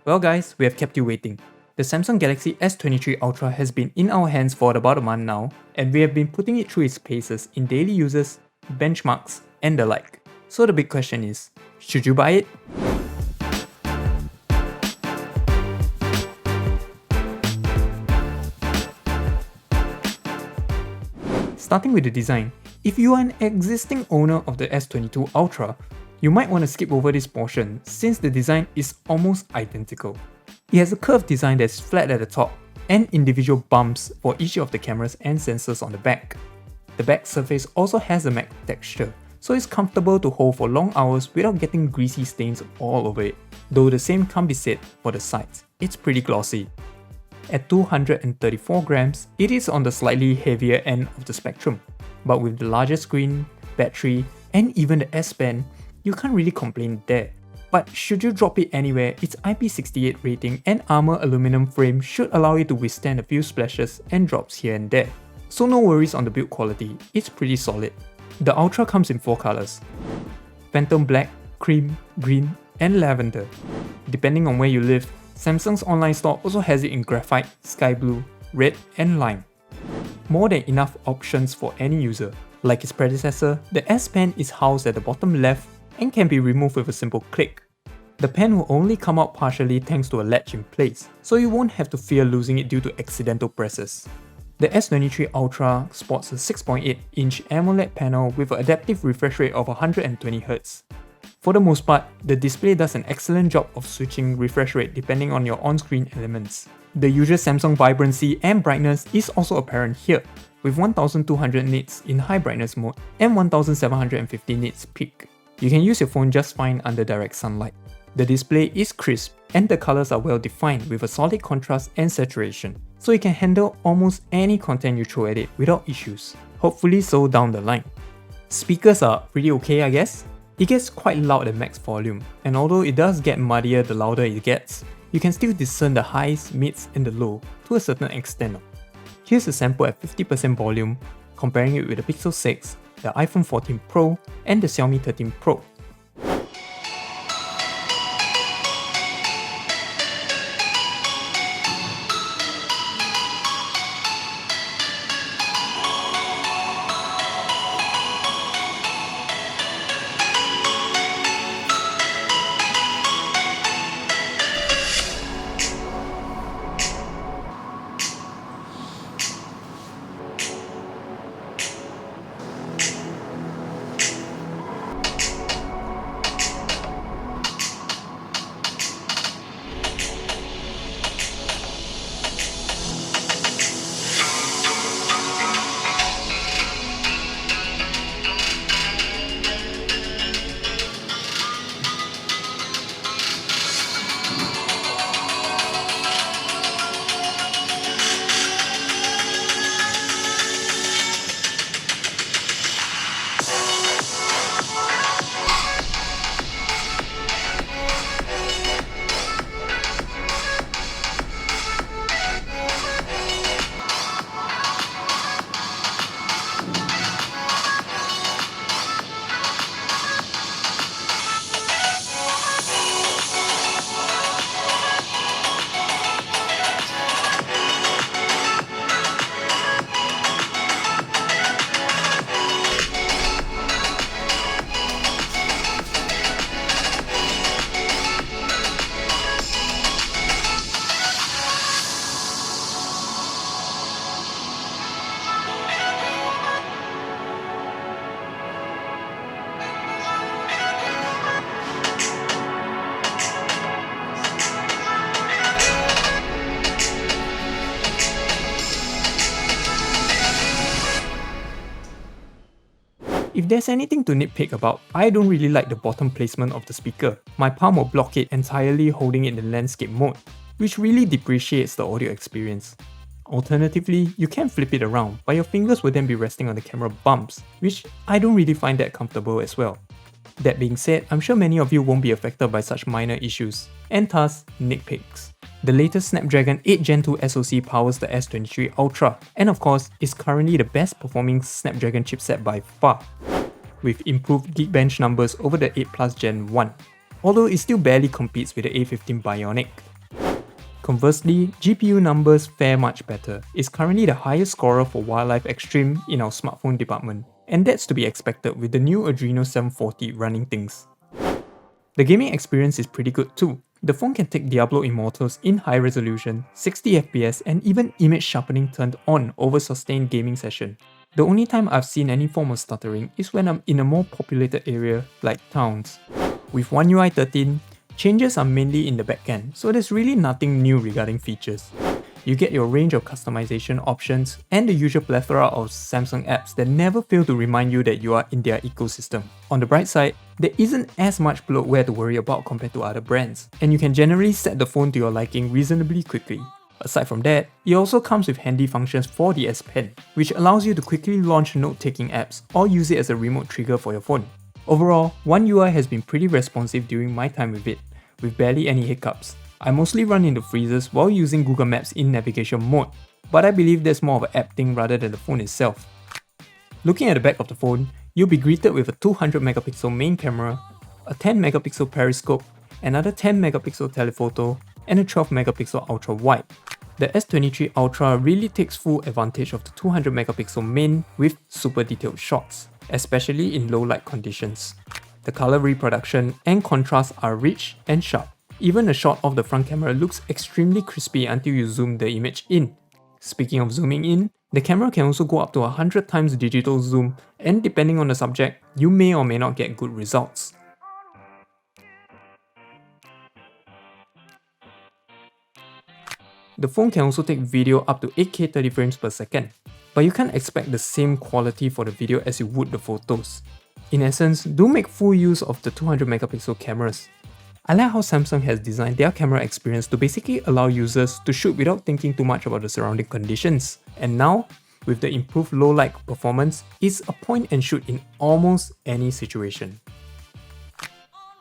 Well guys, we have kept you waiting. The Samsung Galaxy S23 Ultra has been in our hands for about a month now, and we have been putting it through its paces in daily uses, benchmarks, and the like. So the big question is, should you buy it? Starting with the design, if you are an existing owner of the S22 Ultra, you might want to skip over this portion since the design is almost identical. It has a curved design that's flat at the top and individual bumps for each of the cameras and sensors on the back. The back surface also has a matte texture, so it's comfortable to hold for long hours without getting greasy stains all over it, though the same can't be said for the sides. It's pretty glossy. At 234 grams, it is on the slightly heavier end of the spectrum, but with the larger screen, battery, and even the S Pen, you can't really complain there. But should you drop it anywhere, its IP68 rating and armor aluminum frame should allow it to withstand a few splashes and drops here and there. So no worries on the build quality, it's pretty solid. The Ultra comes in 4 colors: Phantom Black, Cream, Green, and Lavender. Depending on where you live, Samsung's online store also has it in Graphite, Sky Blue, Red, and Lime. More than enough options for any user. Like its predecessor, the S Pen is housed at the bottom left and can be removed with a simple click. The pen will only come out partially thanks to a latch in place, so you won't have to fear losing it due to accidental presses. The S23 Ultra sports a 6.8-inch AMOLED panel with an adaptive refresh rate of 120Hz. For the most part, the display does an excellent job of switching refresh rate depending on your on-screen elements. The usual Samsung vibrancy and brightness is also apparent here, with 1200 nits in high brightness mode and 1750 nits peak. You can use your phone just fine under direct sunlight. The display is crisp and the colors are well defined with a solid contrast and saturation, so it can handle almost any content you throw at it without issues. Hopefully so down the line. Speakers are pretty okay, I guess. It gets quite loud at max volume, and although it does get muddier the louder it gets, you can still discern the highs, mids, and the low to a certain extent. Here's a sample at 50% volume, comparing it with the Pixel 6, the iPhone 14 Pro, and the Xiaomi 13 Pro. If there's anything to nitpick about, I don't really like the bottom placement of the speaker. My palm will block it entirely holding it in landscape mode, which really depreciates the audio experience. Alternatively, you can flip it around, but your fingers will then be resting on the camera bumps, which I don't really find that comfortable as well. That being said, I'm sure many of you won't be affected by such minor issues, and thus, nitpicks. The latest Snapdragon 8 Gen 2 SoC powers the S23 Ultra, and of course, is currently the best performing Snapdragon chipset by far, with improved Geekbench numbers over the 8 Plus Gen 1, although it still barely competes with the A15 Bionic. Conversely, GPU numbers fare much better. It's currently the highest scorer for Wildlife Extreme in our smartphone department, and that's to be expected with the new Adreno 740 running things. The gaming experience is pretty good too. The phone can take Diablo Immortals in high resolution, 60 FPS and even image sharpening turned on over sustained gaming session. The only time I've seen any form of stuttering is when I'm in a more populated area like towns. With One UI 13, changes are mainly in the backend, so there's really nothing new regarding features. You get your range of customization options and the usual plethora of Samsung apps that never fail to remind you that you are in their ecosystem. On the bright side, there isn't as much bloatware to worry about compared to other brands, and you can generally set the phone to your liking reasonably quickly. Aside from that, it also comes with handy functions for the S Pen, which allows you to quickly launch note-taking apps or use it as a remote trigger for your phone. Overall, One UI has been pretty responsive during my time with it, with barely any hiccups. I mostly run into freezes while using Google Maps in navigation mode, but I believe that's more of an app thing rather than the phone itself. Looking at the back of the phone, you'll be greeted with a 200 megapixel main camera, a 10 megapixel periscope, another 10 megapixel telephoto, and a 12 megapixel ultra wide. The S23 Ultra really takes full advantage of the 200 megapixel main with super detailed shots, especially in low light conditions. The color reproduction and contrast are rich and sharp. Even a shot of the front camera looks extremely crispy until you zoom the image in. Speaking of zooming in, the camera can also go up to 100 times digital zoom, and depending on the subject, you may or may not get good results. The phone can also take video up to 8K 30 frames per second, but you can't expect the same quality for the video as you would the photos. In essence, do make full use of the 200 megapixel cameras. I like how Samsung has designed their camera experience to basically allow users to shoot without thinking too much about the surrounding conditions. And now, with the improved low light performance, it's a point and shoot in almost any situation.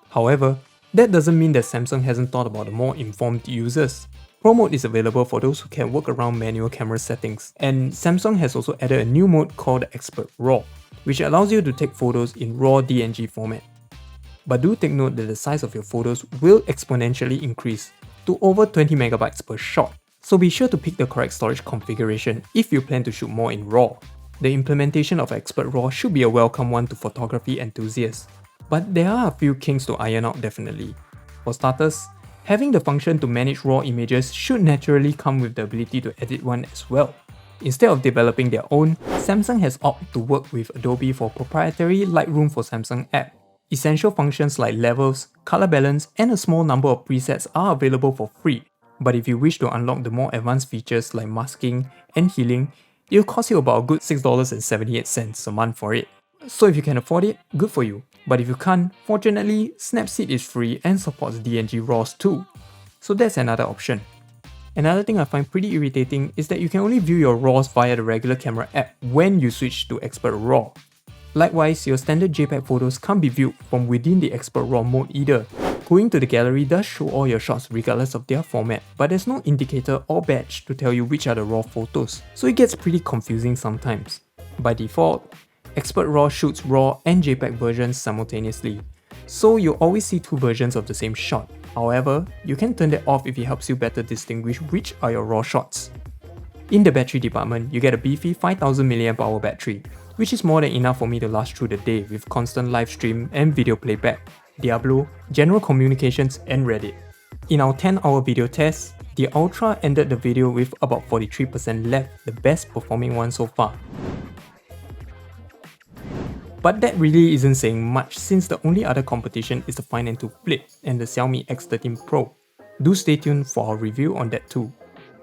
However, that doesn't mean that Samsung hasn't thought about the more informed users. Pro mode is available for those who can work around manual camera settings, and Samsung has also added a new mode called Expert RAW, which allows you to take photos in RAW DNG format. But do take note that the size of your photos will exponentially increase to over 20 megabytes per shot, so be sure to pick the correct storage configuration if you plan to shoot more in RAW. The implementation of Expert RAW should be a welcome one to photography enthusiasts, but there are a few kinks to iron out definitely. For starters, having the function to manage RAW images should naturally come with the ability to edit one as well. Instead of developing their own, Samsung has opted to work with Adobe for proprietary Lightroom for Samsung app. Essential functions like levels, color balance, and a small number of presets are available for free, but if you wish to unlock the more advanced features like masking and healing, it'll cost you about a good $6.78 a month for it. So if you can afford it, good for you. But if you can't, fortunately, Snapseed is free and supports DNG RAWs too. So that's another option. Another thing I find pretty irritating is that you can only view your RAWs via the regular camera app when you switch to Expert RAW. Likewise, your standard JPEG photos can't be viewed from within the Expert RAW mode either. Going to the gallery does show all your shots regardless of their format, but there's no indicator or badge to tell you which are the RAW photos, so it gets pretty confusing sometimes. By default, Expert RAW shoots RAW and JPEG versions simultaneously, so you'll always see two versions of the same shot. However, you can turn that off if it helps you better distinguish which are your RAW shots. In the battery department, you get a beefy 5000 mAh battery, which is more than enough for me to last through the day with constant live stream and video playback, Diablo, general communications, and Reddit. In our 10-hour video test, the Ultra ended the video with about 43% left, the best performing one so far. But that really isn't saying much since the only other competition is the Find N2 Flip and the Xiaomi X13 Pro. Do stay tuned for our review on that too.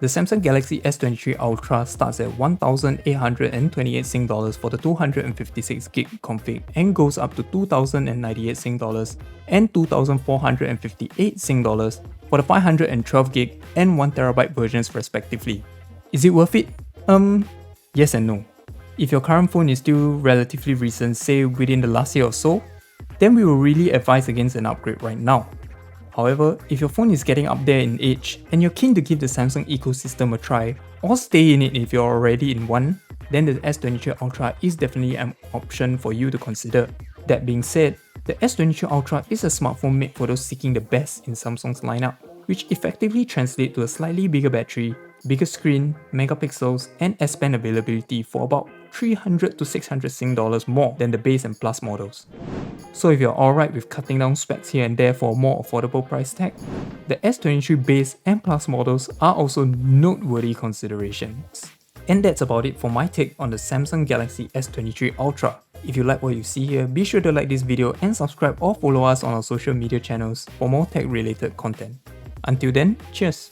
The Samsung Galaxy S23 Ultra starts at 1,828 Sing dollars for the 256GB config and goes up to 2,098 Sing dollars and 2,458 Sing dollars for the 512GB and 1TB versions respectively. Is it worth it? Yes and no. If your current phone is still relatively recent, say within the last year or so, then we will really advise against an upgrade right now. However, if your phone is getting up there in age and you're keen to give the Samsung ecosystem a try, or stay in it if you're already in one, then the S23 Ultra is definitely an option for you to consider. That being said, the S23 Ultra is a smartphone made for those seeking the best in Samsung's lineup. which effectively translate to a slightly bigger battery, bigger screen, megapixels, and S Pen availability for about 300 to 600 Sing dollars more than the base and plus models. So if you're alright with cutting down specs here and there for a more affordable price tag, the S23 base and plus models are also noteworthy considerations. And that's about it for my take on the Samsung Galaxy S23 Ultra. If you like what you see here, be sure to like this video and subscribe or follow us on our social media channels for more tech related content. Until then, cheers!